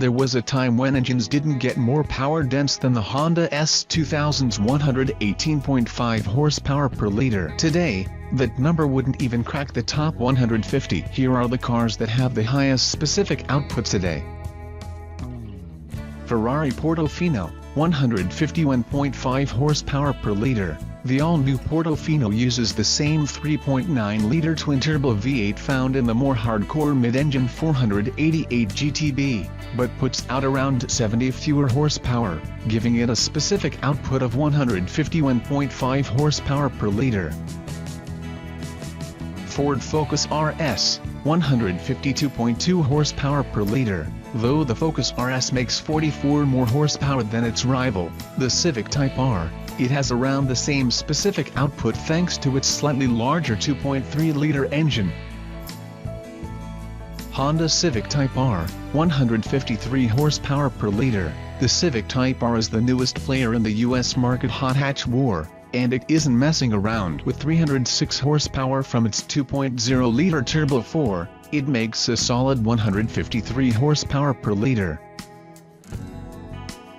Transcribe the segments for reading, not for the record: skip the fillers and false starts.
There was a time when engines didn't get more power dense than the Honda S2000's 118.5 horsepower per liter. Today, that number wouldn't even crack the top 150. Here are the cars that have the highest specific output today. Ferrari Portofino, 151.5 horsepower per liter. The all-new Portofino uses the same 3.9-liter twin-turbo V8 found in the more hardcore mid-engine 488 GTB, but puts out around 70 fewer horsepower, giving it a specific output of 151.5 horsepower per liter. Ford Focus RS, 152.2 horsepower per liter. Though the Focus RS makes 44 more horsepower than its rival, the Civic Type R, it has around the same specific output thanks to its slightly larger 2.3-liter engine. Honda Civic Type R, 153 horsepower per liter. The Civic Type R is the newest player in the US market hot hatch war, and it isn't messing around. With 306 horsepower from its 2.0-liter Turbo 4, it makes a solid 153 horsepower per liter.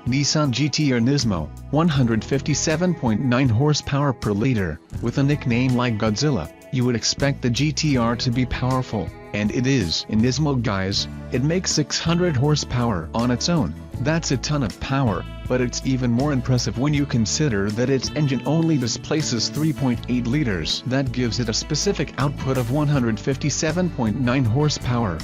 Nissan GT-R Nismo, 157.9 horsepower per liter. With a nickname like Godzilla, you would expect the GT-R to be powerful, and it is. In Nismo guys, it makes 600 horsepower on its own. That's a ton of power, but it's even more impressive when you consider that its engine only displaces 3.8 liters. That gives it a specific output of 157.9 horsepower.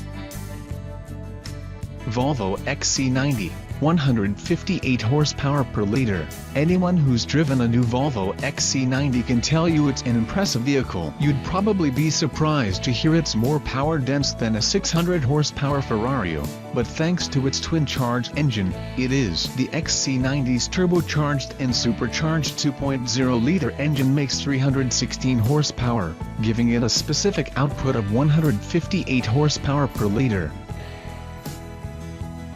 Volvo XC90, 158 horsepower per liter. Anyone who's driven a new Volvo XC90 can tell you it's an impressive vehicle. You'd probably be surprised to hear it's more power dense than a 600 horsepower Ferrari, but thanks to its twin-charged engine, it is. The XC90's turbocharged and supercharged 2.0-liter engine makes 316 horsepower, giving it a specific output of 158 horsepower per liter.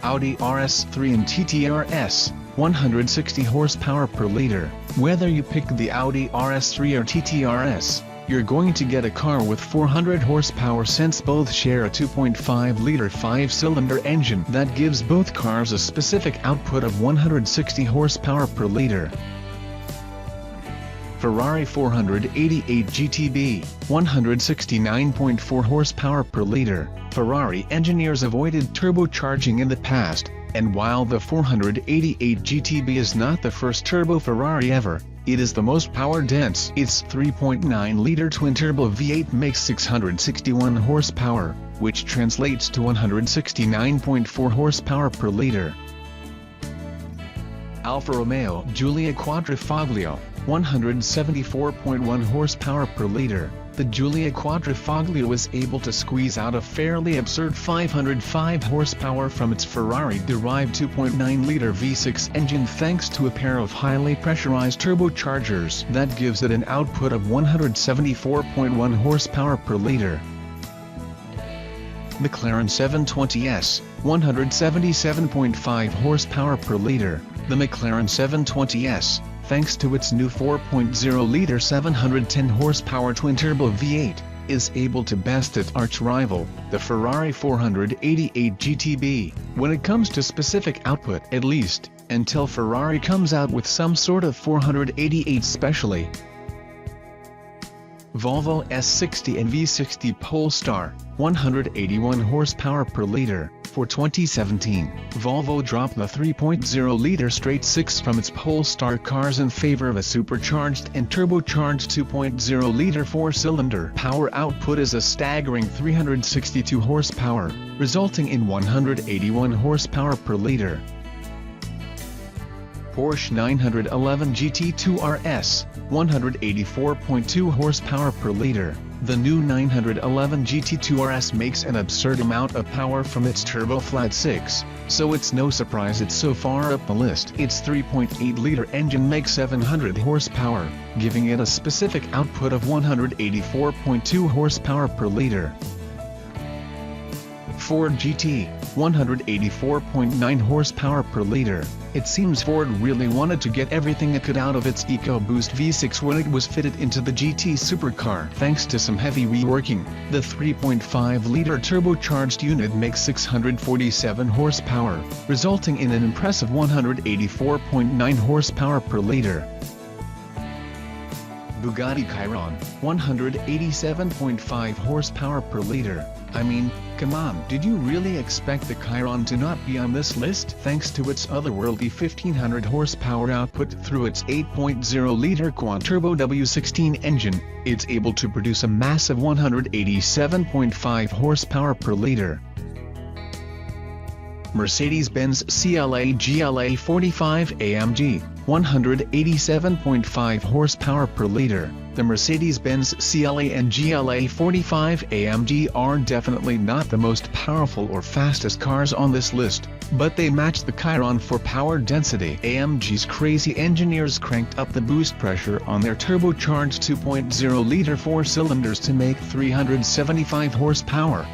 Audi RS3 and GT-RS, 160 horsepower per liter. Whether you pick the Audi RS3 or GT-RS, you're going to get a car with 400 horsepower since both share a 2.5-liter 5-cylinder engine that gives both cars a specific output of 160 horsepower per liter. Ferrari 488 GTB, 169.4 horsepower per liter. Ferrari engineers avoided turbocharging in the past, and while the 488 GTB is not the first turbo Ferrari ever, it is the most power-dense. Its 3.9-liter twin-turbo V8 makes 661 horsepower, which translates to 169.4 horsepower per liter. Alfa Romeo Giulia Quadrifoglio, 174.1 horsepower per liter. The Giulia Quadrifoglio was able to squeeze out a fairly absurd 505 horsepower from its Ferrari-derived 2.9-liter V6 engine thanks to a pair of highly pressurized turbochargers that gives it an output of 174.1 horsepower per liter. McLaren 720S, 177.5 horsepower per liter. The McLaren 720S, thanks to its new 4.0-liter 710 horsepower twin-turbo V8, is able to best its arch-rival, the Ferrari 488 GTB, when it comes to specific output, at least, until Ferrari comes out with some sort of 488 specially. Volvo S60 and V60 Polestar, 181 horsepower per liter. For 2017, Volvo dropped the 3.0-liter straight-six from its Polestar cars in favor of a supercharged and turbocharged 2.0-liter 4-cylinder. Power output is a staggering 362 horsepower, resulting in 181 horsepower per liter. Porsche 911 GT2 RS, 184.2 horsepower per liter. The new 911 GT2 RS makes an absurd amount of power from its turbo flat 6, so it's no surprise it's so far up the list. Its 3.8-liter engine makes 700 horsepower, giving it a specific output of 184.2 horsepower per liter. Ford GT, 184.9 horsepower per liter. It seems Ford really wanted to get everything it could out of its EcoBoost V6 when it was fitted into the GT supercar. Thanks to some heavy reworking, the 3.5-liter turbocharged unit makes 647 horsepower, resulting in an impressive 184.9 horsepower per liter. Bugatti Chiron, 187.5 horsepower per liter. I mean, come on, did you really expect the Chiron to not be on this list? Thanks to its otherworldly 1500 horsepower output through its 8.0-liter quad-turbo W16 engine, it's able to produce a massive 187.5 horsepower per liter. Mercedes-Benz CLA 45 AMG, 187.5 horsepower per liter. The Mercedes-Benz CLA and GLA 45 AMG are definitely not the most powerful or fastest cars on this list, but they match the Chiron for power density. AMG's crazy engineers cranked up the boost pressure on their turbocharged 2.0-liter 4 cylinders to make 375 horsepower.